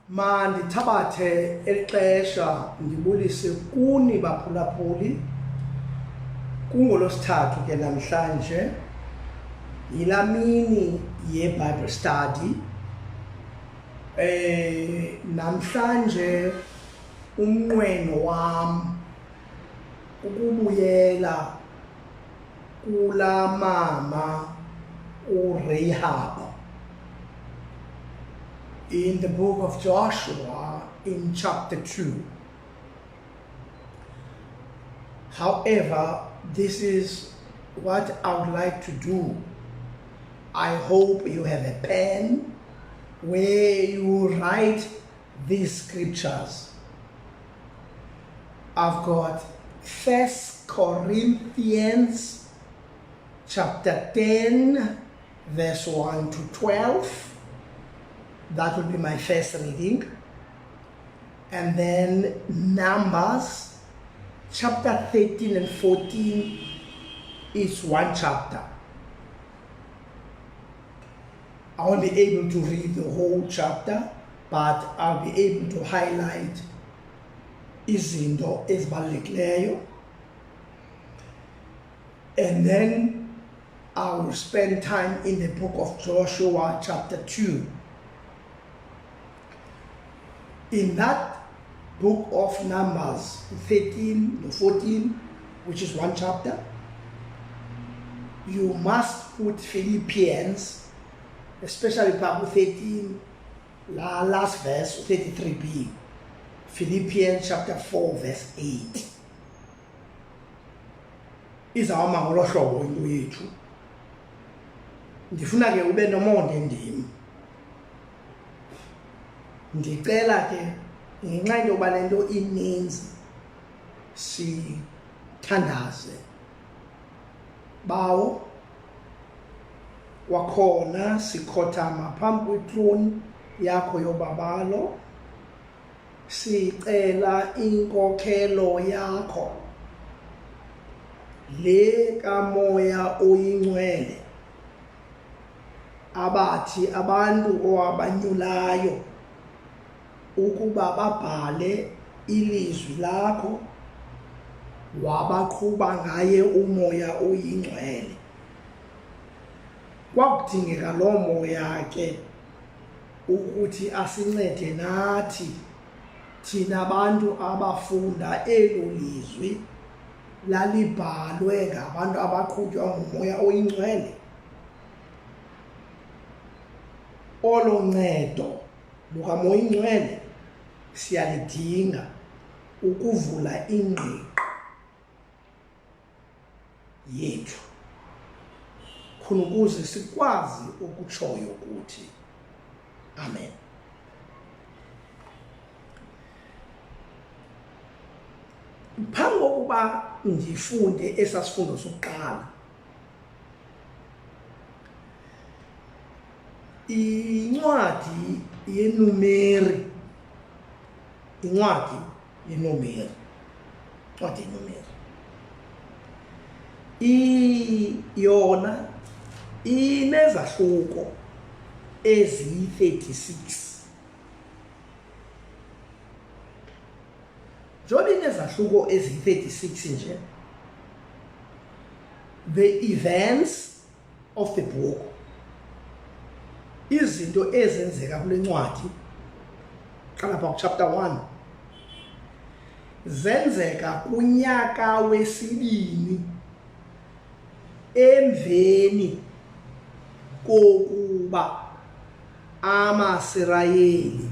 Mandithabathe exesha ndibulise kuni baphulaphuli kungolosithathu ke namhlanje yilamini ye-Bible study. Namhlanje umnqweno wam ukubuyela kula mama uRehab in the book of Joshua in chapter 2. However, this is what I would like to do. I hope you have a pen where you write these scriptures. I've got 1 Corinthians chapter 10 verse 1 to 12. That will be my first reading. And then Numbers chapter 13 and 14 is one chapter. I won't be able to read the whole chapter, but I'll be able to highlight izinto ezibalulekileyo. And then I will spend time in the book of Joshua chapter 2. In that book of Numbers 13 to 14, which is one chapter, you must put Philippians, especially part 13, last verse, 33b. Philippians chapter 4 verse 8. Izawuma ngolo hlobo into yethu. Ndifuna ke ube nomonde ndim. Ndicela ke ngenxa yoba lento ininzi sithandaze. Bawo wakhona sikhothama phambi kwethrone yakho yobabalo, sicela inkokhelo yakho le kamoya oyingcwele abathi abantu owabanyulayo ukuba babhale ilizwi lakho wabaqhuba ngaye umoya oyingcwele. Kwakudingeka lo moya ke ukuthi asincede nathi thina abantu abafunda elo lizwi lalibhalwe ngabantu abaqhutywa ngumoya oyingcwele. Olo ncedo lukamoya oyingcwele siyalidinga ukuvula ingqiqo yethu khona ukuze sikwazi ukutshoyo ukuthi amen. Phambi kokuba ndifunde esasifundo sokuqala, incwadi yeNumeri, yona inezahluko eziyi-36. Njengoba inezahluko eziyi-36 nje, the events of the book, izinto ezenzeka kule ncwadi qala pha chapter 1, zenzeka kunyaka wesibini emveni kokuba amaSirayeli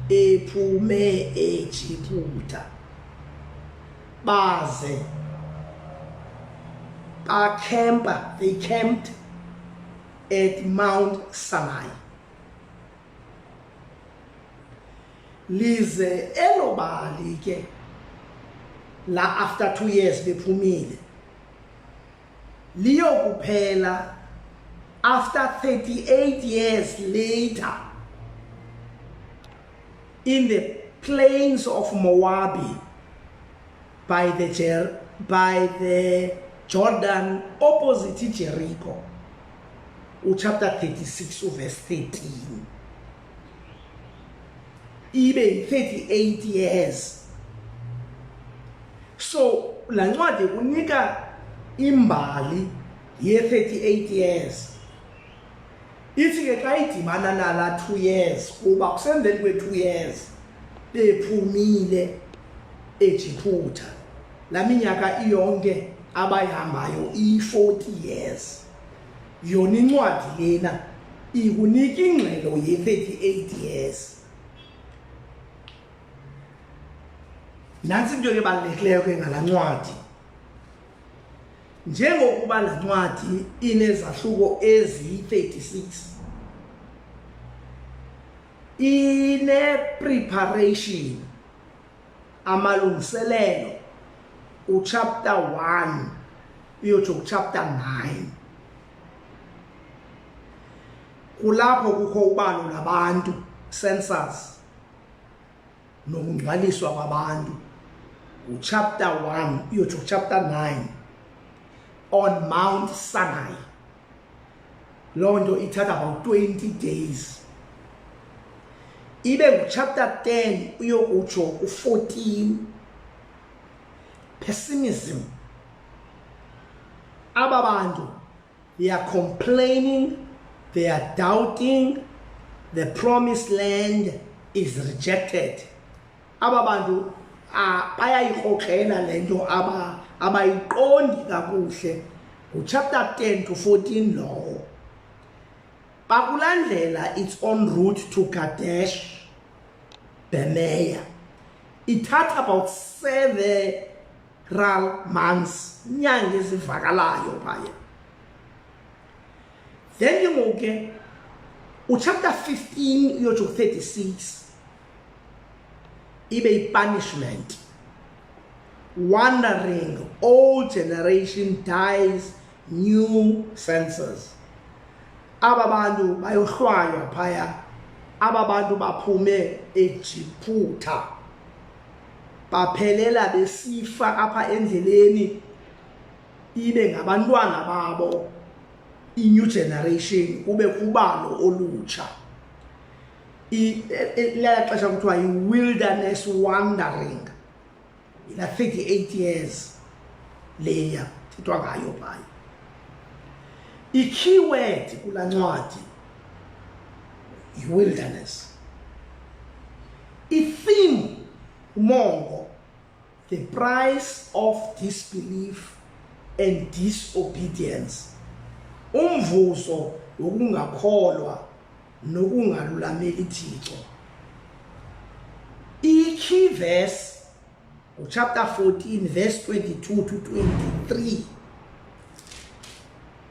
ephume eJiputa baze they camped at Mount Sinai. Lize elobali ke la after 2 years bephumile liyokuphela after 38 years later in the plains of Moab by the Jordan opposite Jericho. Chapter 36 verse 13. ibe 38 years. So la ncwadi unika imbali ye-38 years. Ithi ke xa idibana nala 2 years kuba kusembeni kwe-2 years bephumile eJiphuta, la minyaka iyonke abayihambayo i-40 years. Yona incwadi lena ikunika ingxelo ye-38 years. Nansi into ebalulekileyo ke ngala ncwadi, njengokuba la ncwadi inezahluko eziyi-36, ine-preparation, amalungiselelo, uchapter 1 uyotsho kuchapter 9. Kulapho kukho ubalo labantu, census, nokungcwaliswa kwabantu. Uchapter 1 uyotsho kuchapter 9, on Mount Sinai. Loo nto ithatha about 20 days. Ibe nguchapter 10 uyokutsho ku-14, pessimism. Aba bantu, they are complaining, they are doubting, the promised land is rejected. Aba bantu bayayikrokrela le nto abayiqondi kakuhle. Chapter 10 to 14 lowo. Bakulandlela its on route to Kadesh Barnea. Ithatha about several months, nyanga ezivakalayo phaya. Then ke ngoku uchapter 15 uyotsho 36 ibe punishment. Wandering, old generation dies, new census. Aba bantu bayohlwaywa phaya. Aba bantu baphume eJiphuta, baphelela besifa apha endleleni, ibe ngabantwana babo, i-new generation, kube kubalo olutsha. Lela xesha kuthiwa yi-wilderness wandering, ila 38 years leya thethwa ngayo phaya. I-keyword kula ncwadi yi-wilderness. I-theme, umongo, the price of disbelief and disobedience, umvuzo wokungakholwa nokungalulameli Thixo. I-key verse chapter 14 verse 22 to 23.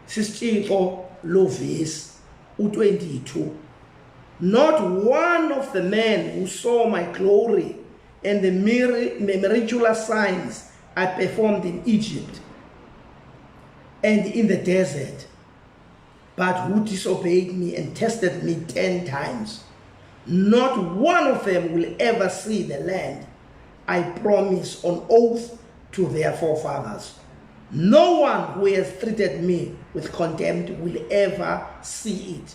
Sisithixo lo verse u-22. Not one of the men who saw my glory and the miraculous signs I performed in Egypt and in the desert, but who disobeyed me and tested me 10 times, not one of them will ever see the land I promise on oath to their forefathers. No one who has treated me with contempt will ever see it.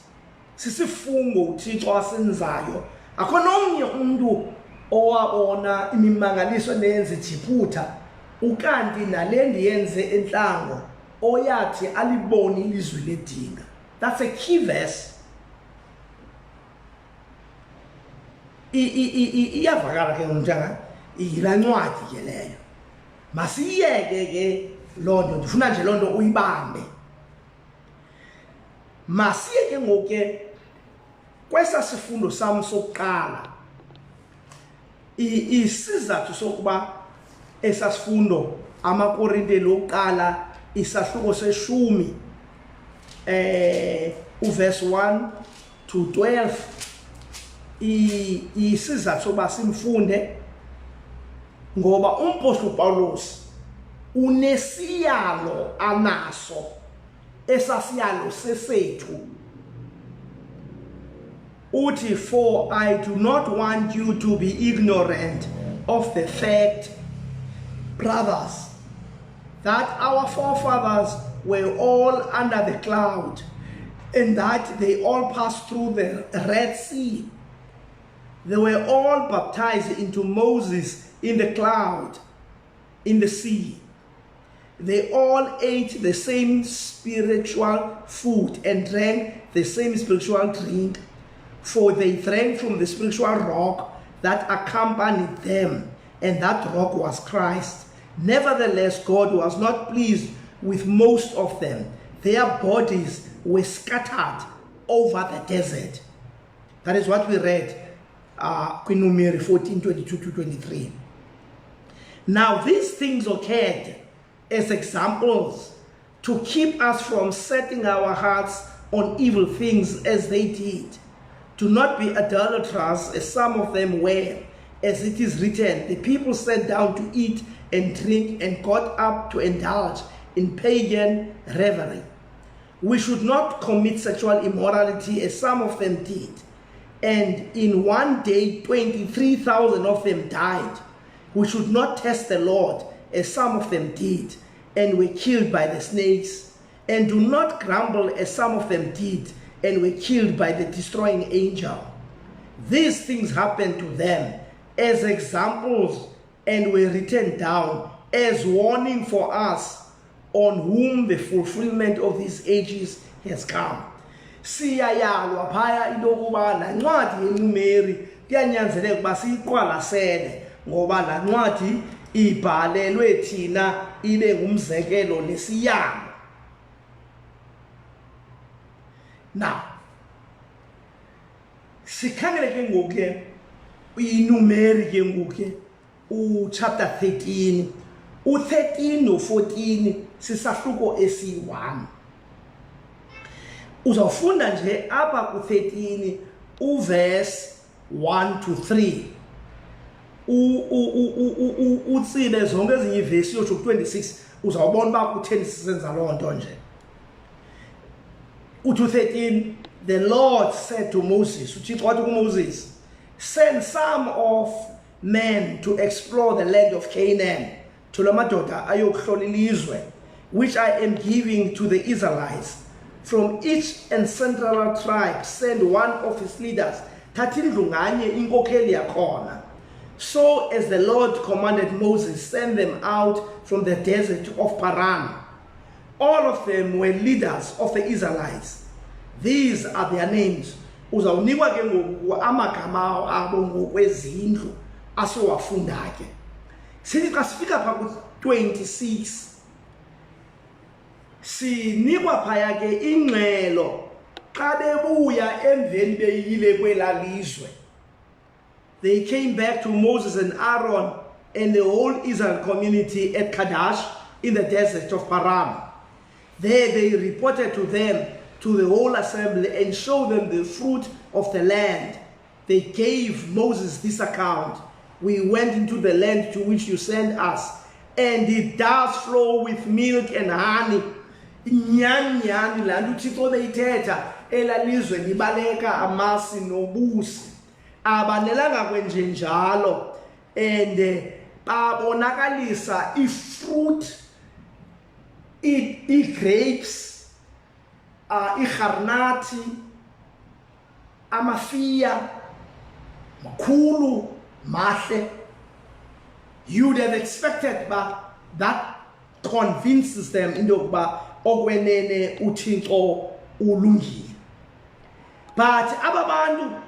Sisifungo uThixo asenzayo. Akho nomnye umuntu owabona imimangaliso neyenze eJiphuta ukanti nale ndiyenze entlango oyathi alibone ilizwe ledinga. That's a key verse. Iyavakala ke umntana ila ncwadi ke leyo. Masiyeke ke lonto, ndifuna nje lonto uyibambe. Masiyeke ngoke kwesa sifundo sami sokuqala. Isizathu sokuba esasifundo amaKorinte lokuqala isahluko seshumi uverse 1 to 12 isizathu sokuba simfunde ngoba umpostoli Paulus unesiyalo anaso, esasiyalo sesethu. Uthi, for I do not want you to be ignorant of the fact, brothers, that our forefathers were all under the cloud, and that they all passed through the Red Sea, They were all baptized into Moses in the cloud, in the sea. They all ate the same spiritual food and drank the same spiritual drink, for they drank from the spiritual rock that accompanied them, and that rock was Christ. Nevertheless, God was not pleased with most of them. Their bodies were scattered over the desert. That is what we read in Numeri 14:22-23. Now these things occurred as examples to keep us from setting our hearts on evil things as they did. Do not be idolaters, as some of them were, as it is written, the people sat down to eat and drink and got up to indulge in pagan revelry. We should not commit sexual immorality, as some of them did. And in one day, 23,000 of them died. We should not test the Lord, as some of them did, and were killed by the snakes. And do not grumble, as some of them did, and were killed by the destroying angel. These things happened to them as examples and were written down as warning for us, on whom the fulfillment of these ages has come. Siyayalwa phaya into yokuba la ncwadi yeNumeri kuyanyanzeleka ukuba siyiqwalasele, ngoba la ncwadi ibhalelwe thina ibe ngumzekelo lesiyalo. Now, sikhangele ke ngoku ke iNumeri ke ngoku ke chapter 13, u13 no14 sisahluko esi1. Uzawufunda nje apha ku13 uverse 1 to 3. Utsile zonke ezinye ivesi yotsho ku26 uzawubona uba ku10 sisenza loo nto nje. U2:13, the Lord said to Moses, uThixo wathi kuMoses, send some of men to explore the land of Canaan, to la madoda ayokuhlola ilizwe, which I am giving to the Israelites. From each and central tribe send one of his leaders. Thatha indlu nganye inkokheli yakhona. So as the Lord commanded Moses, send them out from the desert of Paran. All of them were leaders of the Israelites. These are their names. Uzawunikwa ke ngoku amagama abo ngokwezindlu asowafunda ke. Sithi xa sifika pha ku26 sinikwa phaya ke ingxelo xa bebuya emveni beyile kwelalizwe. They came back to Moses and Aaron and the whole Israel community at Kadesh in the desert of Paran. There they reported to them, to the whole assembly, and showed them the fruit of the land. They gave Moses this account. We went into the land to which you sent us, and it does flow with milk and honey. Inyani la nto uThixo beyithetha elalizwe libaleka amasi nobusi. Abanelanga kwenje njalo, and babonakalisa ifruit, i-grapes, i-garnati, amafiya makhulu mahle. You'd have expected, but that convinces them into yokuba okwenene uThixo ulungile. But aba bantu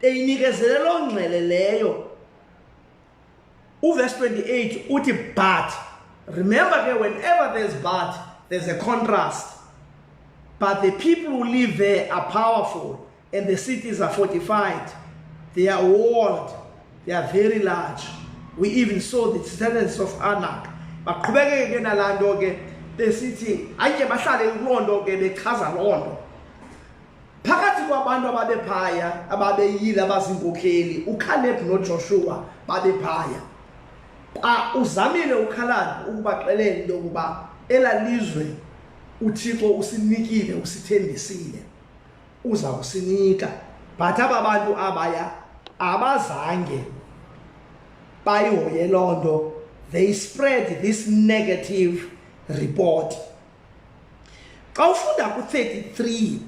eyinikezele lo ngcele leyo. Uverse 28 uthi, but remember ke, whenever there's but, there's a contrast. But the people who live there are powerful, and the cities are fortified. They are walled. They are very large. We even saw the descendants of Anak. Baqhubekeke ke nalando ke besithi ake bahlale kulondo ke bechaza londo. Phakathi kwabantu ababephaya ababeyile abazinkokheli, uCaleb noJoshua babephaya. Uzamile uKhalani ukubaxelela into yokuba elalizwe uThixo usinikile, usithembisile, uza kusinika. But aba bantu abaya abazange bayihoye londo. They spread this negative report. Xa ufunda ku33,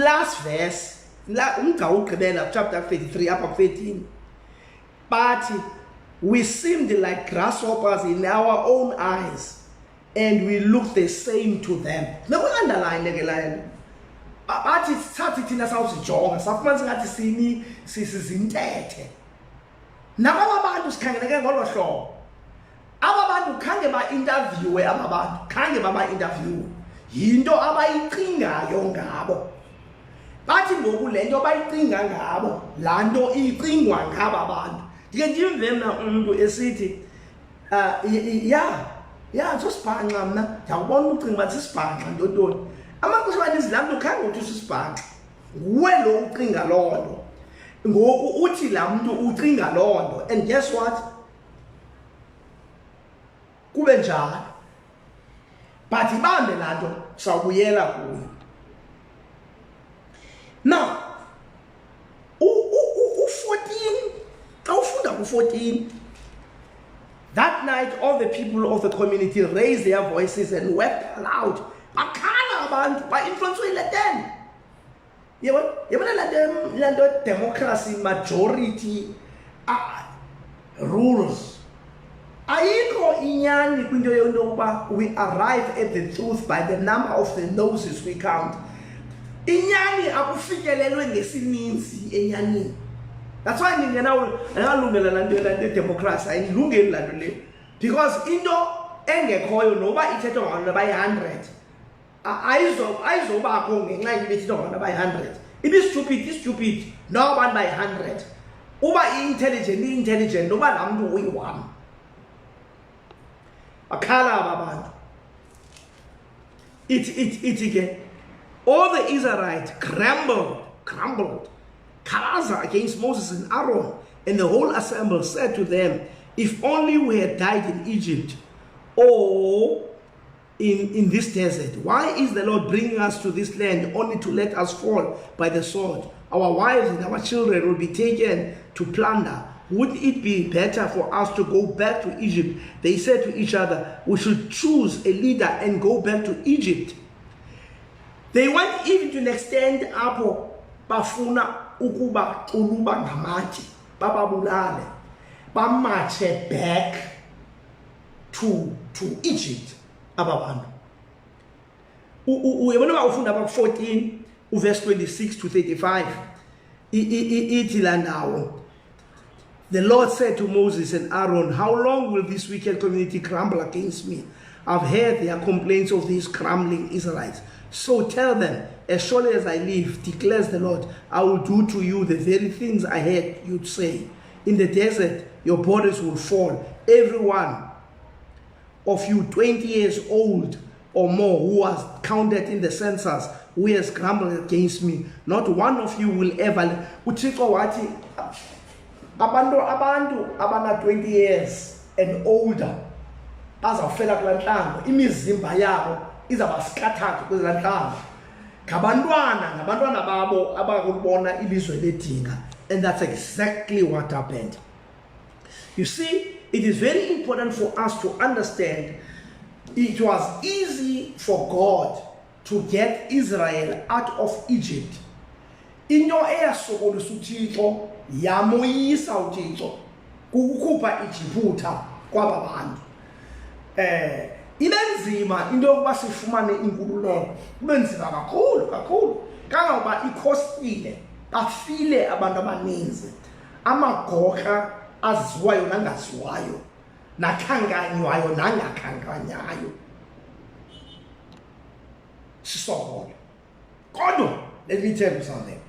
last verse, chapter 33 up 13. But we seemed like grasshoppers in our own eyes, and we looked the same to them. Now we underline the line. But it started in us out jonga. Safumanzi ngathi sini sizintethe. Naba abantu sikhangele ngolo hlobo. Aba bantu khange ba interview aba bantu, khange baba interview. Yinto abayicingayo ngabo. Bathi ngoku lento bayicinga ngabo, la nto icingwa ngaba bantu. Ndike ndimve mna umuntu esithi sosibhanqa mna ndiyawubona ucinga uba sisibhanqa ntotoni. Amaxesha amaninzi laa mntu khange uthi usisibhanqa, nguwe lo ucinga loo nto. Ngoku uthi laa mntu ucinga loo nto, and guess what, kube njalo. But ibambe laa nto, sawubuyela kuyo. Now u-14, xa ufunda ku-14, that night all the people of the community raised their voices and wept aloud. Bakhala abantu, ba-influence ile 10. Yabona laa nto democracy majority rules. Ayikho inyani kwinto yokuba we arrive at the truth by the number of the noses we count. Inyani akufikelelwe ngesininzi enyanini. That's why ndingenalungela laa nto democracy, ayilungeli laa nto le. Because into engekhoyo noba ithethwa ngabantu abayi-100 ayizobakho ngenxa yento ithethwa ngabantu abayi-100. Ibi-stupid noba abantu bayi-100. Uba i-intelligent noba laa mntu uyi-1. Bakhala aba bantu. Ithi ke, all the Israelites grumbled, khalaza against Moses and Aaron, and the whole assembly said to them, if only we had died in Egypt or in this desert. Why is the Lord bringing us to this land only to let us fall by the sword? Our wives and our children will be taken to plunder. Would it be better for us to go back to Egypt? They said to each other, we should choose a leader and go back to Egypt. They went even to an extent apo bafuna ukuba uluba ngamati, bababulale, bamache back to Egypt. Ababantu. Uyabona ba ufunda ba 14 verse 26 to 35. Ithi la ndawo. The Lord said to Moses and Aaron, how long will this wicked community grumble against me? I've heard their complaints of these grumbling Israelites. So tell them, as surely as I live, declares the Lord, I will do to you the very things I heard you say. In the desert, your bodies will fall. Everyone of you 20 years old or more who was counted in the census, who has grumbled against me, not one of you will ever. Uthixo wathi abantu abana 20 years and older bazawufela kulaa ntlango, imizimba yabo izabascattered kwezaa ntlango. Ngabantwana babo abakulibona ilizwe ledinga. And that's exactly what happened. You see, it is very important for us to understand it was easy for God to get Israel out of Egypt. Into eyasokolisa uThixo yamoyisa uThixo kukukhupha iJiputha kwaba bantu. Ibenzima into yokuba sifumane inkululeko, ibenzima kakhulu kangangoba ikhostile, bafile abantu abaninzi, amagokha aziwayo nangaziwayo, nakhankanywayo nangakhankanyayo. Sisokole. Kodwa, let me tell you something.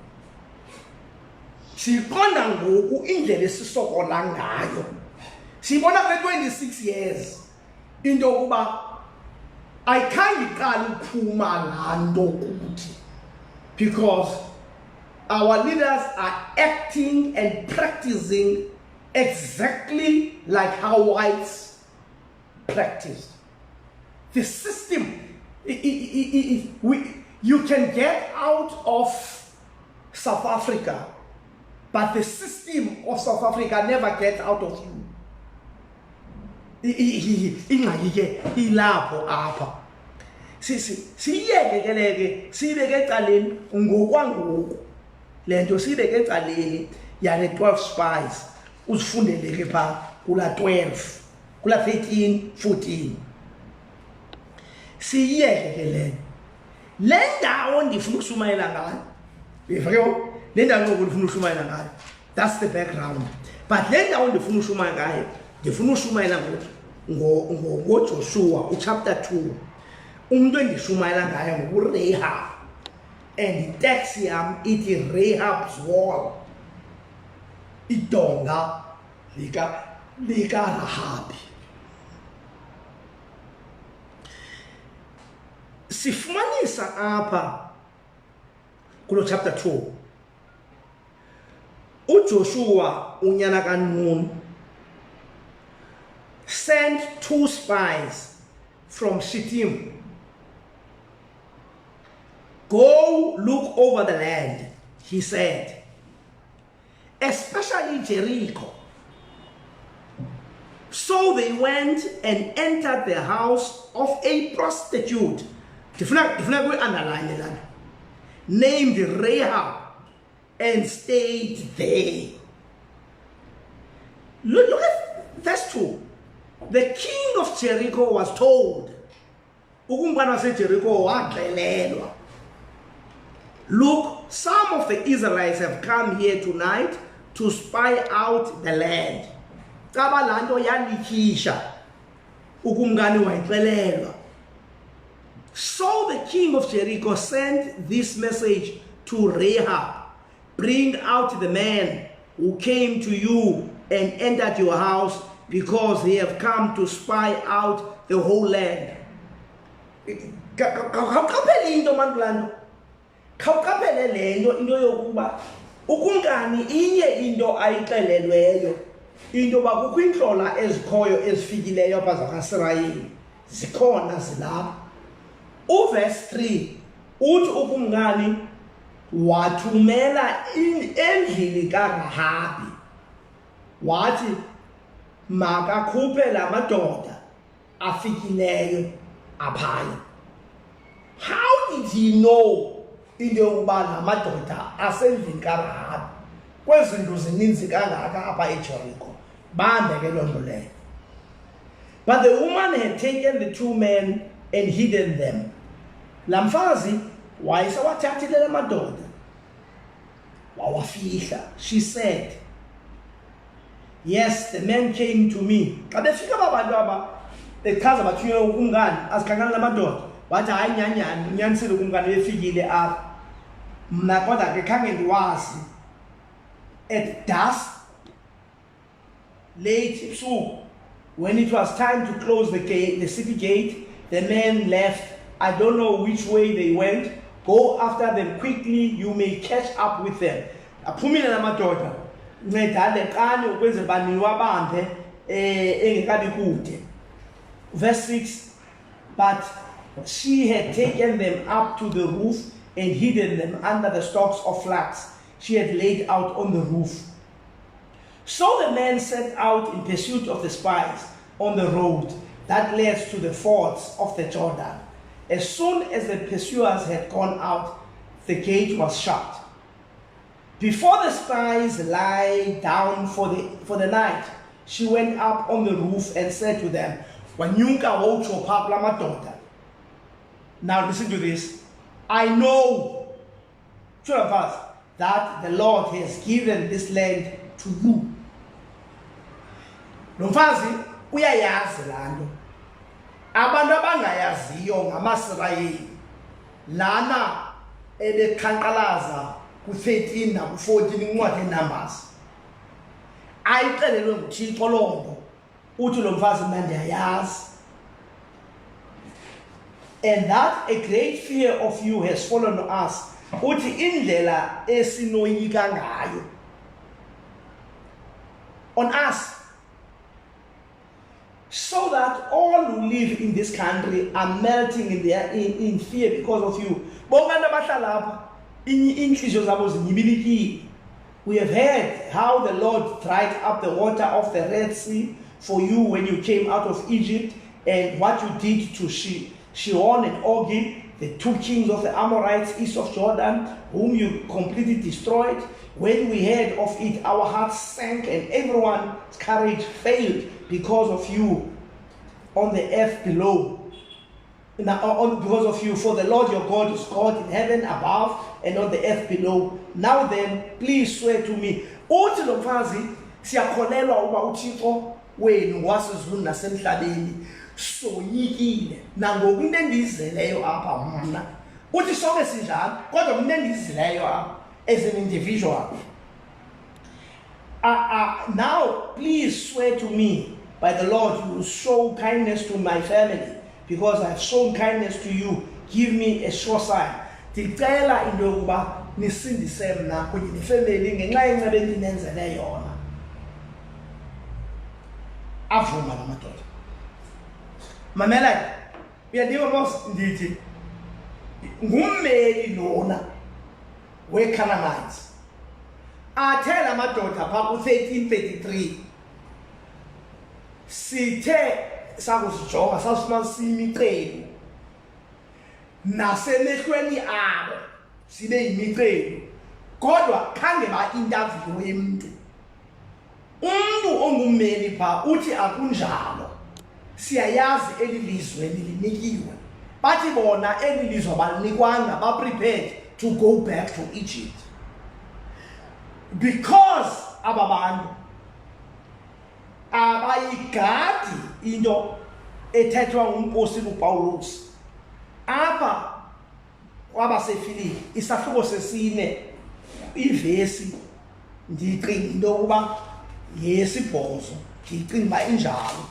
Siqonda ngoku indlela esisokola ngayo. Sibona kule 26 years into yokuba ayikhange iqale ukuphuma laa nto kuthi, because our leaders are acting and practicing exactly like how whites practiced. The system, you can get out of South Africa, but the system of South Africa never gets out of you. Ingxaki ke ilapho apha. Siyeke ke leke sibeke ecaleni ngokwangoku. le nto sibeke ecaleni yale 12 spies uzifundele ke phaa kula 12 kula 13 14 siyiyeke ke le ndawo ndifuna ukushumayela ngayo yebo le ndawo ndifuna ukushumayela ngayo, that's the background. But le ndawo ndifuna ushumayela ngayo, ndifuna ushumayela ngoJoshua chapter 2. Umuntu endishumayela ngayo nguRehab, and itext yam ithi Rehab's wall, idonga likaRahabi. Sifumanisa apha kulo chapter 2 uJoshua unyana kaNun sent 2 spies from Shittim. Go look over the land, he said, especially Jericho. So they went and entered the house of a prostitute, named Rehab, and stayed there. Look at verse 2. The king of Jericho was told, look, some of the Israelites have come here tonight to spy out the land. So the king of Jericho sent this message to Rehab: bring out the man who came to you and entered your house, because they have come to spy out the whole land. Ukungani inye into ayixelelweyo into bakukwintlola ezikhoyo ezifikileyo apha zakwaSirayeli zikhona zilapha. Uverse 3 uthi ukumngani wathumela endlini kaRahabi wathi makakhuphe la madoda afikileyo aphaya. How did he know into yokuba la madoda asendlini kaRahabi? Kwezinto zininzi kangaka apha eJericho bambe ke loo nto leyo. But the woman had taken the 2 men and hidden them. La mfazi wayesewathathile la madoda wawafihla. She said, yes, the men came to me. Xa befika abantu aba bechaza bathunywe ukumngani azikhankana la madoda wathi hayi nyanyani unyanisile ukumngani befikile apha mna kodwa ke khange ndiwazi. At dusk, late ebusuku, when it was time to close the gate, the city gate, the men left. I don't know which way they went. Go after them quickly, you may catch up with them. Aphumile la madoda ncedale qani ukwenzela bani wabambe engekabi kude. Verse 6, but she had taken them up to the roof and hidden them under the stalks of flax she had laid out on the roof. So the men set out in pursuit of the spies on the road that led to the fords of the Jordan. As soon as the pursuers had gone out, the gate was shut. Before the spies lie down for the night, she went up on the roof and said to them, now listen to this. I know, two of us, that the Lord has given this land to you. Nomfazi uyayazi lando. Abantu abangayaziyo ngamaSirayeli lana ebekhanqalaza ku13 na ku14 incwadi eNumbers. Ayixelelwe nguThixo lonto uthi lo mfazi mina ndiyayazi. And that a great fear of you has fallen on us. Uthi indlela esinoyika ngayo on us, so that all who live in this country are melting in fear because of you. We have heard how the Lord dried up the water of the Red Sea for you when you came out of Egypt, and what you did to Sihon and Og, the 2 kings of the Amorites east of Jordan, whom you completely destroyed. When we heard of it, our hearts sank and everyone's courage failed because of you on the earth below. Because of you, for the Lord your God is God in heaven above and on the earth below. Now then, please swear to me. Uthi lo mfazi siyakholelwa uba uThixo wenu wasezulwini nasemhlabeni soyikile nangoku into endiyizeleyo apha mna. Uthi sonke sinjalo kodwa into endiyizeleyo apha as an individual. Now please swear to me by the Lord you will show kindness to my family, because I have shown kindness to you. Give me a sure sign. Ndicela into yokuba nisindise mna kunye nefamily ngenxa yenceba endinenzele yona. Avuma la madoda. Mamela, uyadiva mos ndithi ngummeli lona we-Canaanites. Athe la madoda phaa ku-1333 sithe sakusijonga sasifumana siyimiqelu nasemehlweni abo sibe yimiqelu, kodwa khange ba-interviewe umntu ongummeli phaa uthi akunjalo, siyayazi eli lizwe nilinikiwe. Bathi bona eli lizwe balinikwanga, ba-prepared to go back to Egypt, because aba bantu abayigadi into ethethwa ngumposi uPawulos apha kwabaseFilipi isahluko sesine ivesi. Ndicinga into yokuba yesibhozo, ndicinga uba injalo.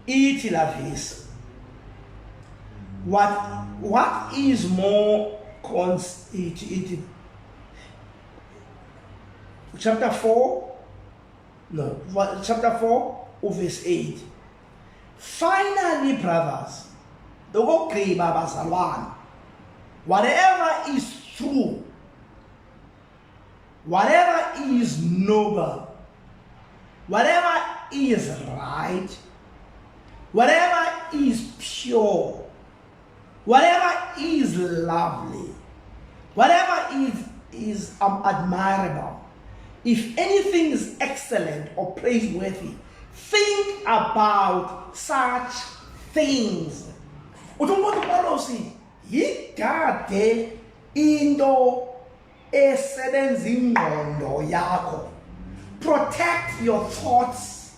Ithi la vesi, what is more chapter 4 verse 8. Finally, brothers, dokugqiba bazalwane, whatever is true, whatever is noble, whatever is right, whatever is pure, whatever is lovely, whatever is admirable, if anything is excellent or praiseworthy, think about such things. Uthumela uPawulos yigade into esebenza ingqondo yakho. Protect your thoughts.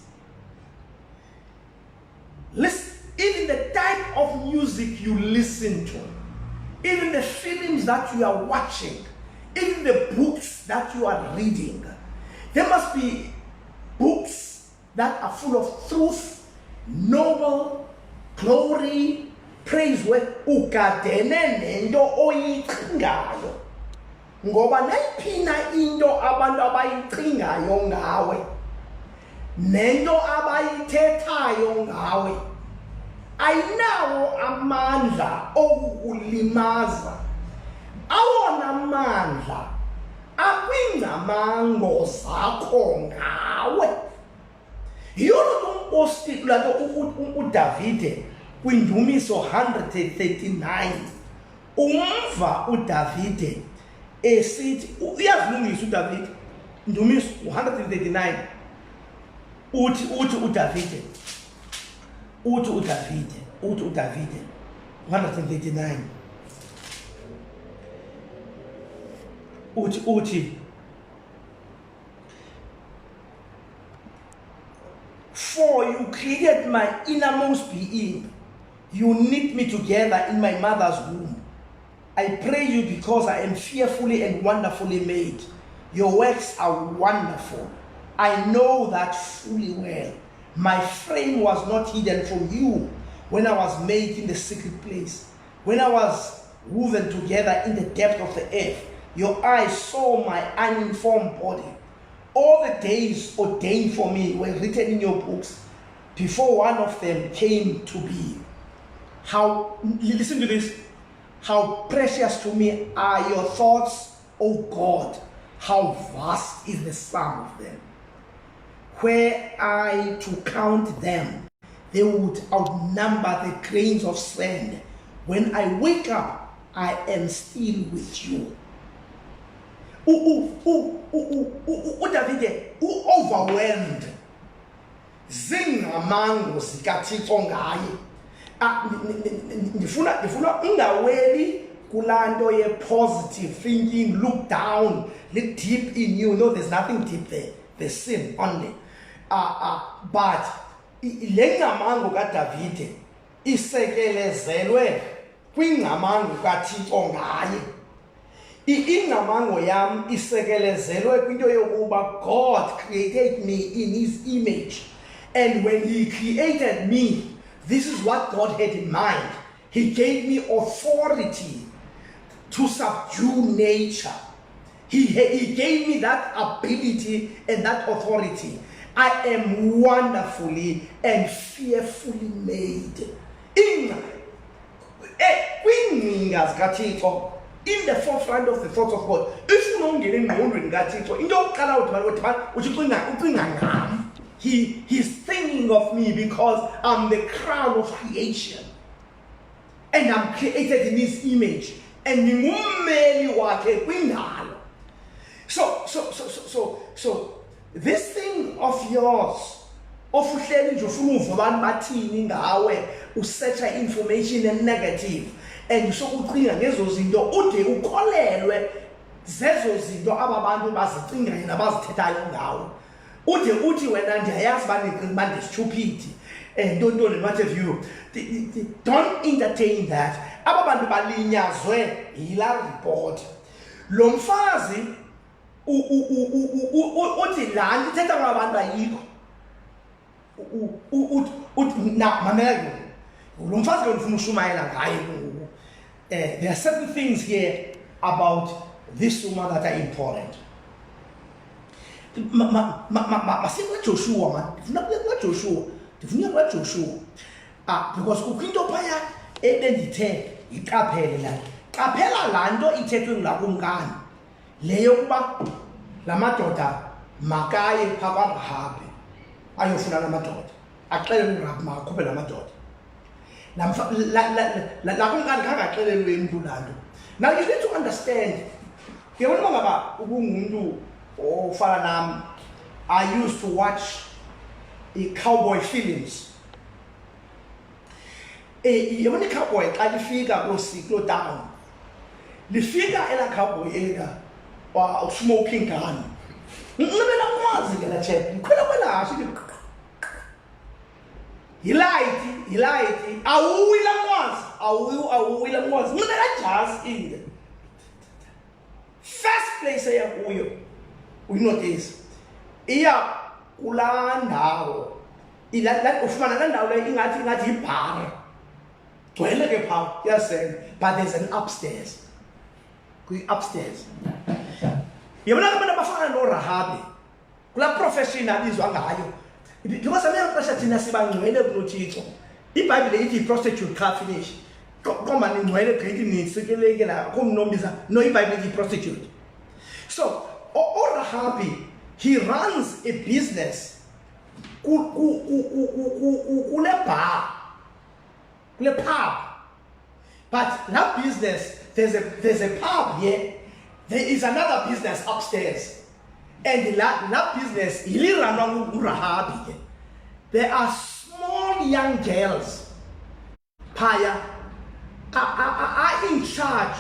Listen, even the type of music you listen to, even the films that you are watching, even the books that you are reading, there must be books that are full of truth, noble, glory, praiseworthy. Ugadene nento oyicingayo, ngoba nayiphina into abantu abayicingayo ngawe nento abayithethayo ngawe ayinawo amandla okukulimaza. Awona mandla akwingcamango zakho ngawe. Yiloo umposti lanto uDavide kwindumiso 139 umva uDavide esithi uyazilungisa uDavide. Ndumiso 139 uthi uDavide 139 uthi for you created my innermost being, you knit me together in my mother's womb. I pray you because I am fearfully and wonderfully made. Your works are wonderful. I know that fully well. My frame was not hidden from you when I was made in the secret place, when I was woven together in the depth of the earth. Your eyes saw my uninformed body. All the days ordained for me were written in your books before one of them came to be. How, listen to this, how precious to me are your thoughts, O God. How vast is the sum of them. Were I to count them, they would outnumber the grains of sand. When I wake up, I am still with you. uDavide overwhelmed zingamango zikaThixo ngaye. Ndifuna ungaweli kulando ye positive thinking, look down, look deep in you. No, there's nothing deep there. There's sin only. But le ngamango kaDavide isekelezelwe kwingamango kaThixo ngaye. Ingamango yam isekelezelwe kwinto yokuba God created me in his image, and when he created me, this is what God had in mind. He gave me authority to subdue nature. He gave me that ability and that authority. I am wonderfully and fearfully made. In the forefront of the thoughts of God. If you don't get in wondering God, you don't cut out He's thinking of me because I'm the crown of creation. And I'm created in his image. And so this thing of yours, of search information and negative, and so ucinga ngezo zinto ude ukholelwe zezo zinto ababantu bazicinga yena bazithethayo ngawe. Ude uthi wena ndiyayazi bani stupid and don't what have you. Don't entertain that. Ababantu balinyazwe yila report. Lo mfazi uthi la ndithetha ngabantu ayikho. Na mamela lo mfazi lo ndifuna ushumayela ngaye. There are certain things here about this woman that are important. Joshua, man. Joshua. Because ukwinto phaya edendithe iqaphele la. Qaphela lanto ithethwe ngulakumkani. Leyo kuba lamadoda makaye phakwa Rehab. Ayofuna lamadoda. Axelele uRahab makhuphe lamadoda. Now you need to understand. I used to watch cowboy films. When the cowboy the figure go slow down. The figure in a cowboy area or smoking gun. He lied. I will once. Look at that jazz in. First place I we notice. Iya ulandao. That ufumana landao le ingati bar. Toilet ke pa, yes, but there's an upstairs. Upstairs. Yabona kama bafana no Rehab. Kula professional izwa ngayo. Because I'm not saying that I'm going to go Bible ithi prostitute can't finish. Come on, in where the needs to get no Bible ithi prostitute. So, Rehab, he runs a business. Kule pub. But that business, there's a pub here. There is another business upstairs. And that business, there are small young girls are in charge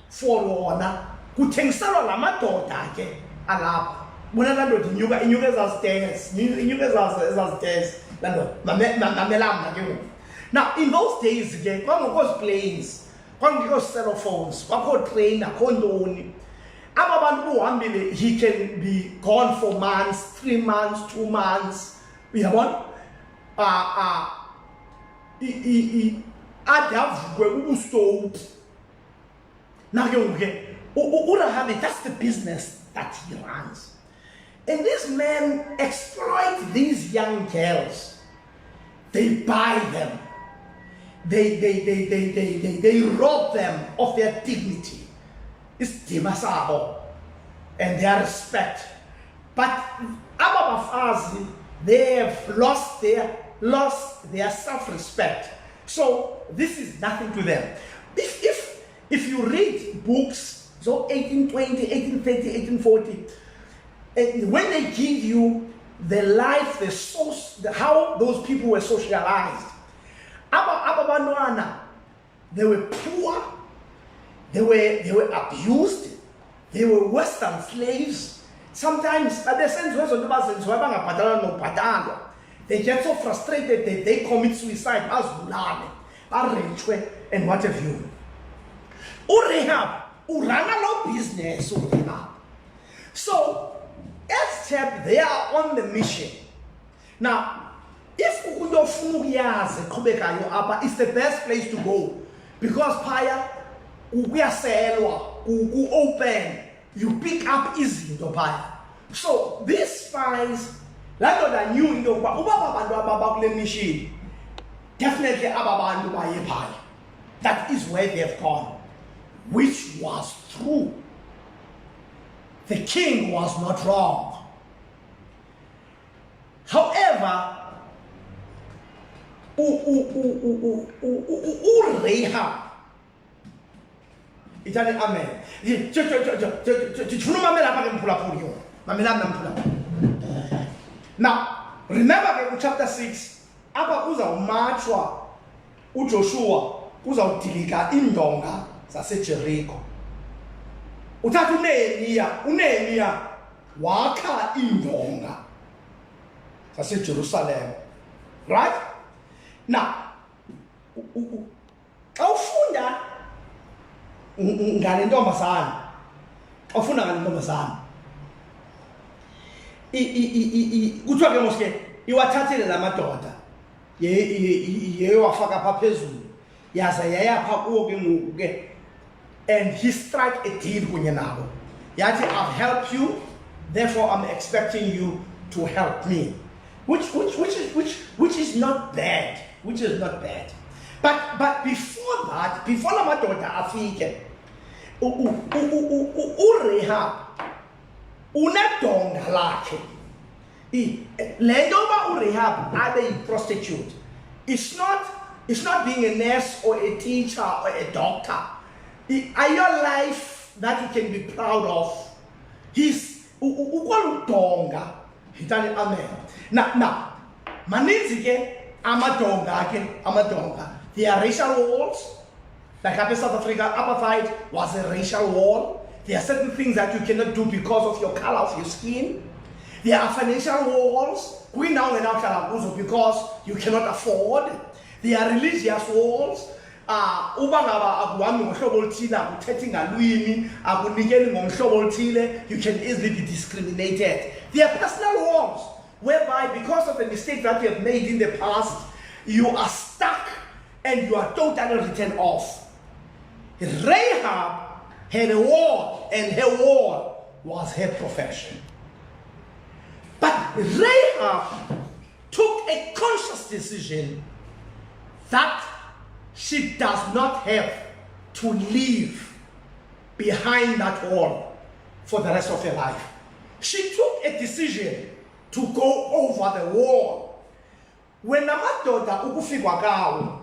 for Lorna who takes a lot of daughter. When I don't know, you guys are stairs. Now, in those days, one goes planes, one goes cell phones, one goes train, a condone. He can be gone for months, 3 months, 2 months. We have one. Now that's the business that he runs. And this man exploits these young girls. They buy them. They rob them of their dignity. It's Dimasabo and their respect. But Ababafazi, they have lost their self-respect. So this is nothing to them. If you read books, so 1820, 1830, 1840, and when they give you the life, the source, how those people were socialized, they were poor, they were abused, they were Western slaves. Sometimes they get so frustrated that they commit suicide, and what have you. Rehab, run no business. So, as step, they are on the mission. Now, if it's the best place to go, because Paya, we are open, you pick up easy to Paya. So, these spies, like I knew in the mission, definitely that is where they have gone, which was true. The king was not wrong. However, Rehab, Italian amen. Now, remember in chapter 6, apa uzawumatshwa uJoshua uzawudilika indonga zaseJericho. Uthatha uNehemiya wakha indonga zaseJerusalem. Right? Now, awufunda ngale ntombazana. Awufunda ngale ntombazana. Kuthiwa ke mos ke iwathathile la madoda. Ye wafaka pha phezulu. Yaza yayapha kuwo ke ngoku ke. And he struck a deal kunye nabo. Yathi, I've helped you, therefore I'm expecting you to help me. Which is not bad. Which is not bad. But before that, before la madoda afike, Rehab unedonga lakhe. Le ntoba uRehab abe prostitute. It's not being a nurse or a teacher or a doctor. Are your life that you can be proud of? He's ukwaludonga. Italian amen. Now, maninzi ke amadonga. There are racial wars. Like up in South Africa, apartheid was a racial war. There are certain things that you cannot do because of your color of your skin. There are financial wars. We now because you cannot afford. There are religious wars. You can easily be discriminated. There are personal wars whereby because of the mistake that you have made in the past, you are stuck and you are totally written off. Rehab had a war, and her war was her profession. But Rehab took a conscious decision that she does not have to live behind that wall for the rest of her life. She took a decision to go over the wall. When amadoda ukufika kawo,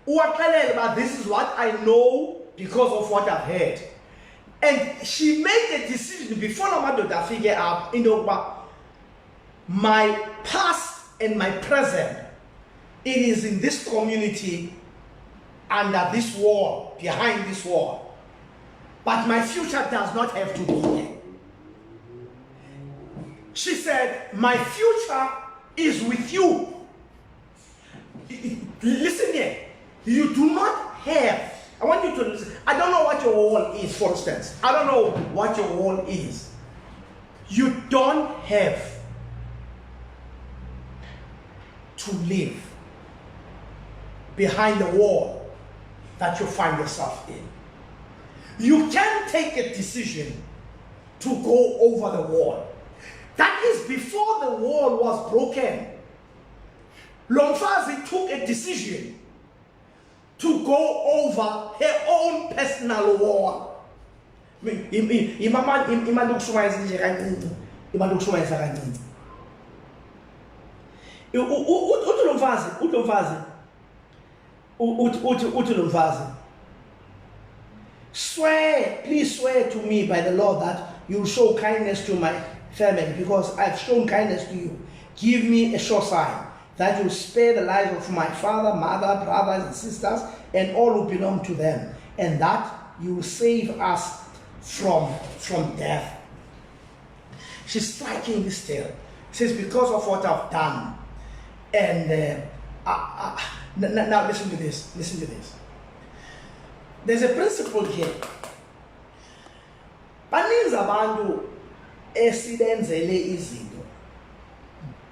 uwaxelela, this is what I know because of what I've heard. And she made a decision before amadoda figure out, my past and my present, it is in this community, under this wall, behind this wall. But my future does not have to be there. She said, my future is with you. Listen here. You do not have, I want you to listen. I don't know what your wall is, for instance. I don't know what your wall is. You don't have to live behind the wall that you find yourself in. You can take a decision to go over the wall. That is before the wall was broken. Lomfazi took a decision to go over her own personal wall. uthi lo mfazi, swear, please swear to me by the Lord that you'll show kindness to my family because I've shown kindness to you. Give me a sure sign that you'll spare the lives of my father, mother, brothers and sisters and all who belong to them, and that you will save us from death. She's striking this tale. She says, because of what I've done. And now listen to this. Listen to this. There's a principle here. Baninzi abantu esibenzele izinto.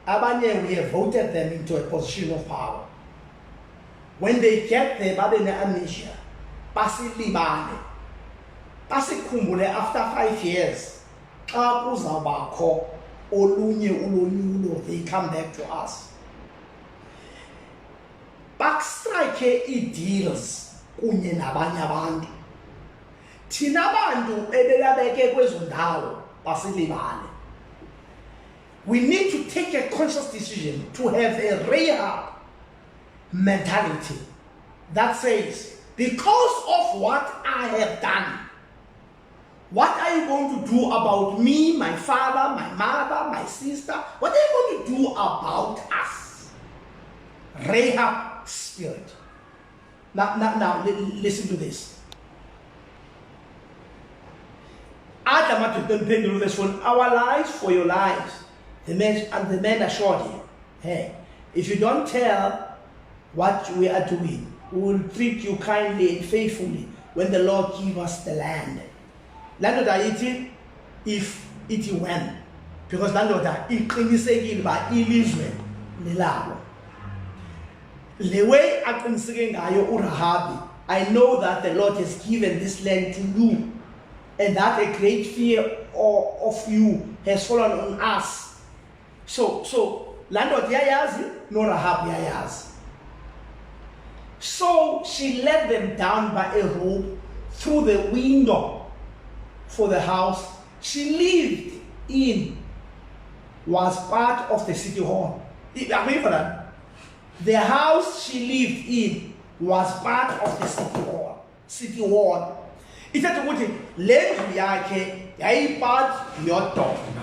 Abanye, we have voted them into a position of power. When they get there, babe ne amnesia. Basilibane. Basikhumbule after 5 years. Xa kuzawubakho olunye ulonyulo, they come back to us. Bakustrike ii-deals kunye nabanye abantu. Thina bantu ebelabeke kwezo ndawo basilibane. We need to take a conscious decision to have a Rehab mentality that says, because of what I have done, what are you going to do about me, my father, my mother, my sister? What are you going to do about us? Rehab spirit. Now, listen to this. Adam had to do this one. Our lives for your lives. The man assured him, hey, if you don't tell what we are doing, we will treat you kindly and faithfully when the Lord give us the land. Landoda ithi if ithi when, because landoda iqinisekile ba ilizwe lelabo. Le way aqiniseke ngayo uRahabi, I know that the Lord has given this land to you, and that a great fear of you has fallen on us. So landoda yayazi no Rahabi yayazi. So she let them down by a rope through the window for the house she lived in was part of the city hall. The house she lived in was part of the city hall. City hall. Ithatha ukuthi le ndlu yakhe yayipart yodonga.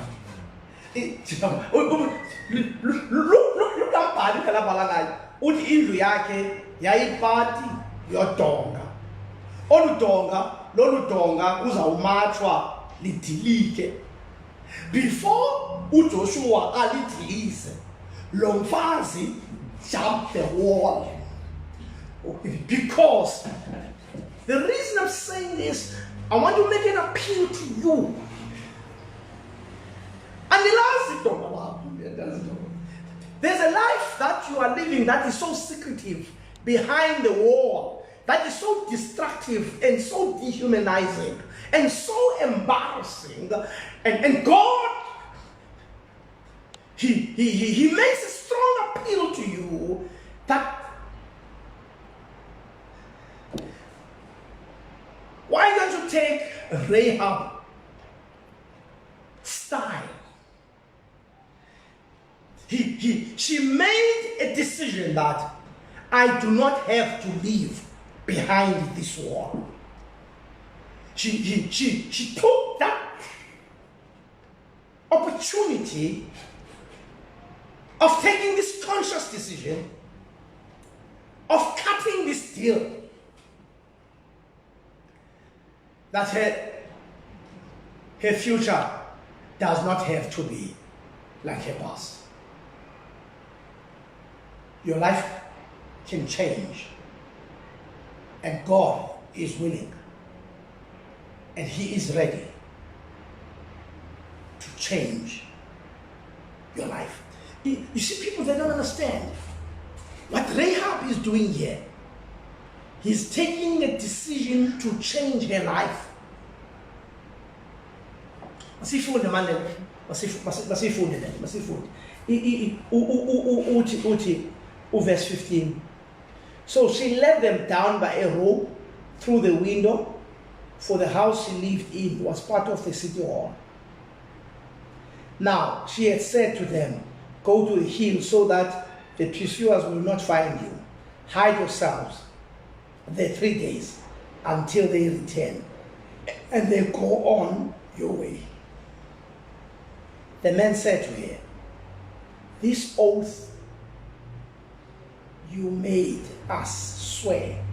Lukambhali phela bhala ngayo. Uthi indlu yakhe yayipart yodonga. Lolu donga kuzawumathwa lidilike. Before uJoshua alidilise, lo mfazi jumped the wall. Because the reason I'm saying this, I want to make an appeal to you. And the last, there's a life that you are living that is so secretive behind the wall, that is so destructive and so dehumanizing and so embarrassing. And God, He makes a strong appeal to you that why don't you take Rehab style? She made a decision that I do not have to live behind this wall. She took that opportunity of taking this conscious decision of cutting this deal that her future does not have to be like her past. Your life can change, and God is willing, and He is ready to change your life. You see, people, they don't understand what Rehab is doing here. He's taking a decision to change her life. Masifunde manje, masifunde le, masifunde. Uthi verse 15. So she let them down by a rope through the window, for the house she lived in was part of the city hall. Now she had said to them, go to the hill so that the pursuers will not find you. Hide yourselves the 3 days until they return, and they go on your way. The man said to her, this oath you made us swear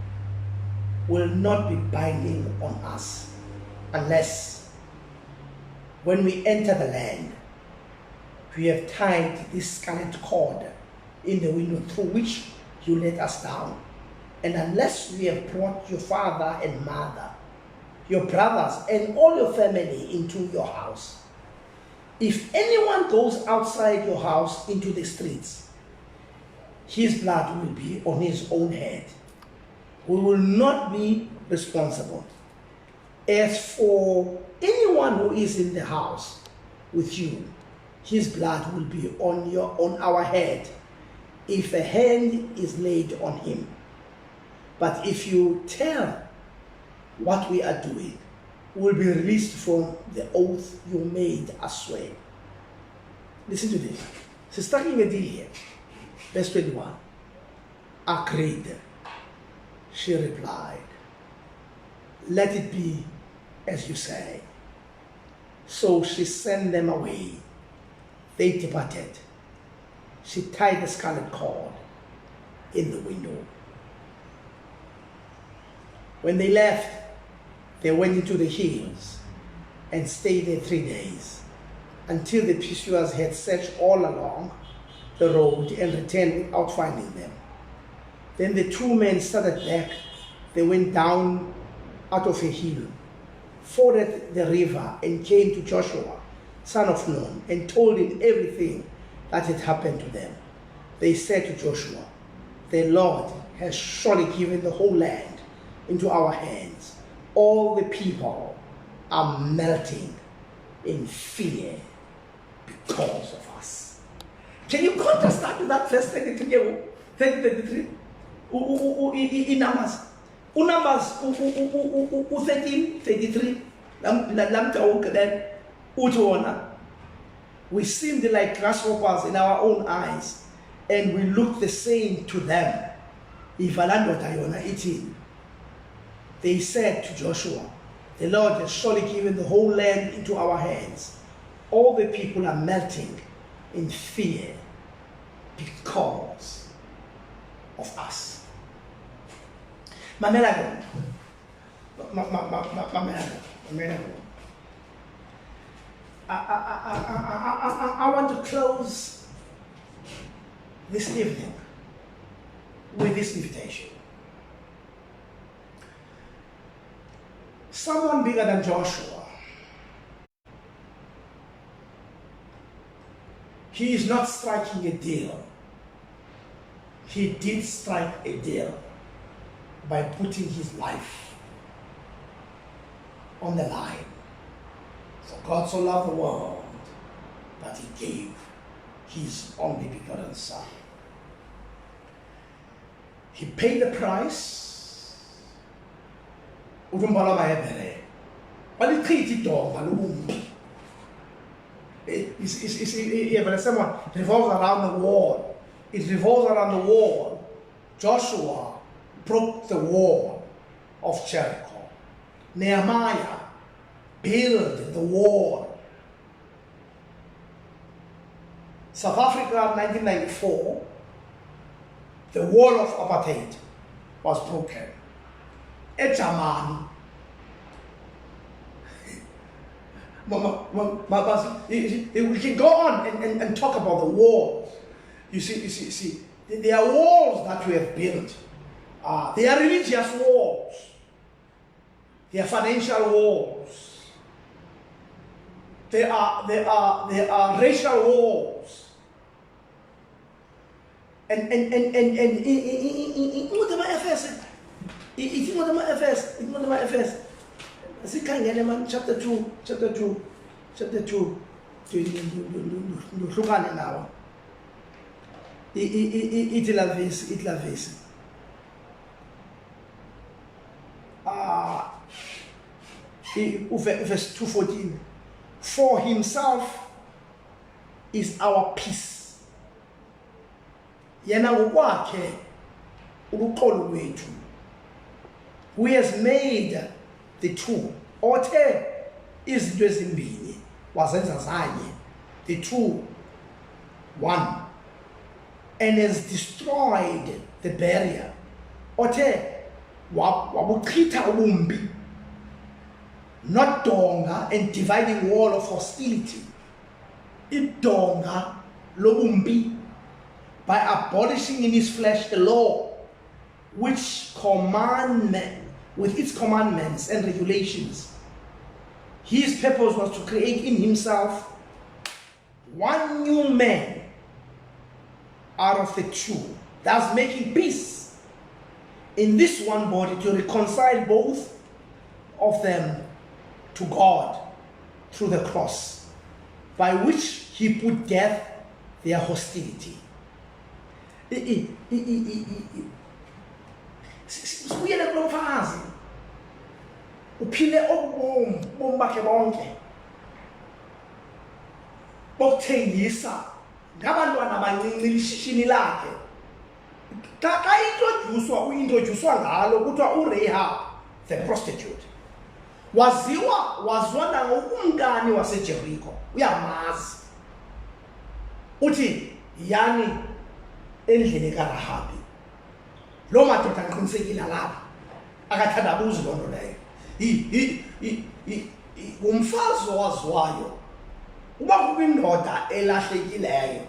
will not be binding on us unless when we enter the land, we have tied this scarlet cord in the window through which you let us down. And unless we have brought your father and mother, your brothers, and all your family into your house. If anyone goes outside your house into the streets, his blood will be on his own head. We will not be responsible. As for anyone who is in the house with you, his blood will be on our head if a hand is laid on him. But if you tell what we are doing, will be released from the oath you made us swear. Listen to this. She's striking a deal here. Verse 21. Agreed. She replied, let it be as you say. So she sent them away. They departed. She tied the scarlet cord in the window. When they left, they went into the hills and stayed there 3 days until the pursuers had searched all along the road and returned without finding them. Then the two men started back. They went down out of a hill, forded the river, and came to Joshua, son of Nun, and told him everything that had happened to them. They said to Joshua, the Lord has surely given the whole land into our hands. All the people are melting in fear because of us. Can you contrast that to that verse 33? 33? In Numbers. Numbers 13, 33. We seemed like grasshoppers in our own eyes, and we looked the same to them. They said to Joshua, the Lord has surely given the whole land into our hands. All the people are melting in fear because of us. Mamela, I want to close this evening with this invitation. Someone bigger than Joshua. He is not striking a deal. He did strike a deal by putting his life on the line. For God so loved the world that he gave his only begotten Son. He paid the price. It revolves around the wall. It revolves around the wall. Joshua broke the wall of Jericho. Nehemiah built the wall. South Africa, 1994, the wall of apartheid was broken. Germany. We can go on and talk about the walls. You see, there are walls that we have built. They are religious walls. They are financial walls. They are racial walls. And chapter 2. Verse 2:14. For himself is our peace. Yena ngokwakhe ubuqolo lwethu who has made the two, othe izinto ezimbini wazenza zanye, the two, one, and has destroyed the barrier, othe wabuchitha ubumbi, not donga and dividing wall of hostility, idonga lobumbi, by abolishing in his flesh the law with its commandments and regulations. His purpose was to create in himself one new man out of the two, thus making peace in this one body, to reconcile both of them to God through the cross, by which he put death their hostility. Sibuyele kulo mfazi uphile obomi bakhe bonke bokuthengisa ngabantwana abancinci lishishini lakhe. Xa uintroducwa ngalo kuthiwa uRehab the prostitute, waziwa nangokumkani waseJericho, uyamazi uthi yani endlini kaRahabi. Lo madoda aqinisekile lapha akathandabuzi loo nto leyo. Umfazi owaziwayo uba kukwindoda elahlekileyo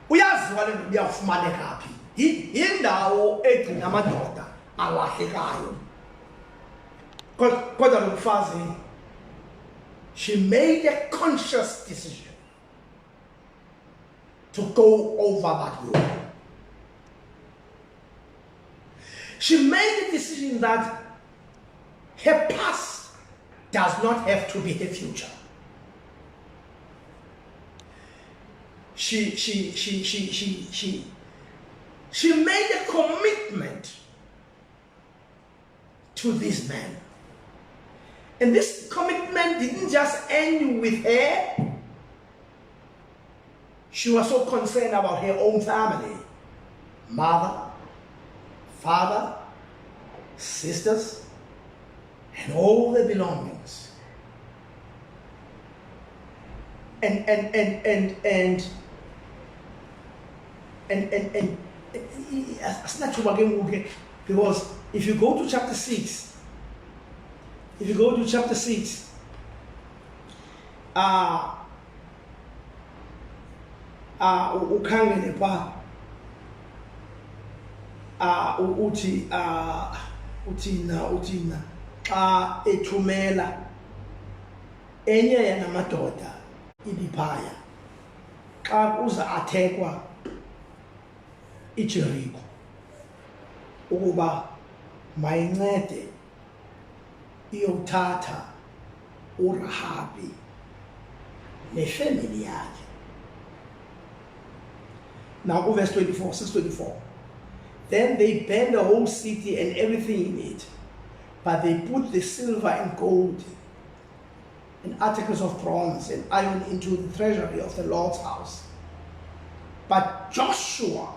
uyaziwa le nto uyafumaneka phi. Yindawo egcina amadoda alahlekayo. Kodwa lo mfazi, she made a conscious decision to go over that wall. She made the decision that her past does not have to be her future. She made a commitment to this man. And this commitment didn't just end with her. She was so concerned about her own family, mother, father, sisters, and all the belongings. And because if you go to chapter 6, ukhangele pha uthina xa ethumela enye yanamadoda ibiphaya xa kuza athekwa iJericho ukuba mayincede iyothatha uRahabi nefamily yakhe. Now verse 24, 6:24. Then they burned the whole city and everything in it, but they put the silver and gold and articles of bronze and iron into the treasury of the Lord's house. But Joshua,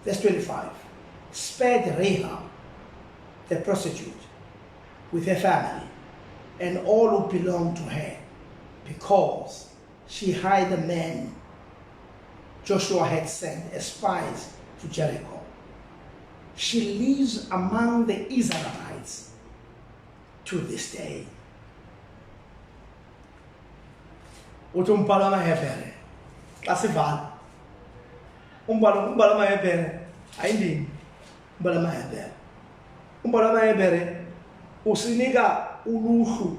verse 25, spared Rehab, the prostitute, with her family and all who belonged to her, because she hired the men Joshua had sent as spies to Jericho. She lives among the Israelites to this day. Uthi umbhalo wamaHebhere xa sivala umbhalo wamaHebhere ayindini. Umbhalo wamaHebhere usinika uluhlu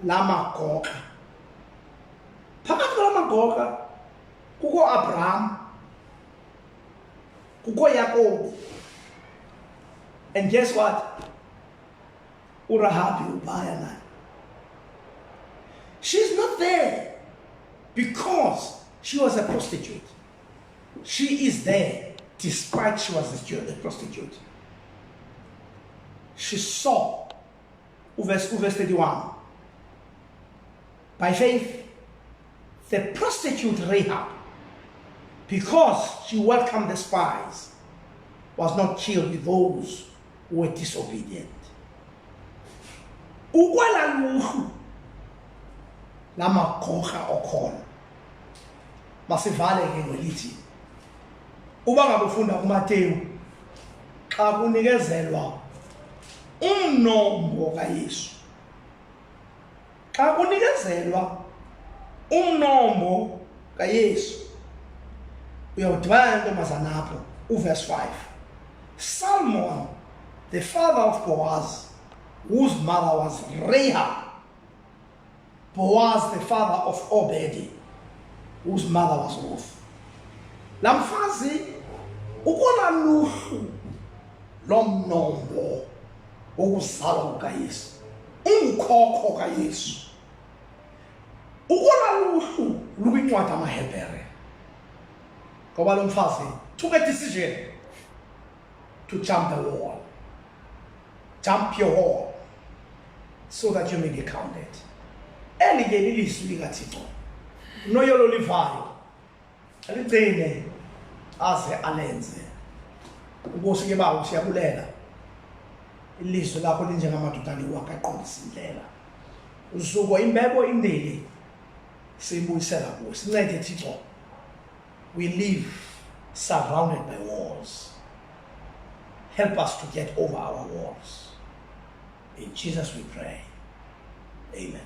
lamagoga. Phakathi kwalamagoga kukho Abraham, kukho Yakob, and guess what? uRahabi ubaya naye. She's not there because she was a prostitute. She is there despite she was a prostitute. She saw, verse 31, by faith, the prostitute Rehab, because she welcomed the spies, was not killed with those who were disobedient. Ukwela luhlu lamakhokha okhona masivale ke ngelithi uba ngabe ufunda kuMateyu xa kunikezelwa umnombo kaYesu, xa kunikezelwa umnombo kaYesu uyawudibana ntombazana apho uverse 5. Salmon, the father of Boaz, whose mother was Rehab. Boaz, the father of Obed, whose mother was Ruth. Lamfazi ukona luhlu lomnombo wokuzalwa kukaYesu, umkhokho kaYesu. Ukona luhlu lukwincwadi amaHebhere. Ngoba lo mfazi took a decision to jump the wall. Jump your wall so that you may be counted. Eli ke lilizwi likaThixo noyolo livayo aligcine aze alenze. Inkosi ke bawo siyabulela ilizwi lakho linjengamadoda wakhe aqondisa indlela. Usuku imbeko indeli siyibuyisela kuwe. Sincede Thixo. We live surrounded by walls. Help us to get over our walls. In Jesus we pray. Amen.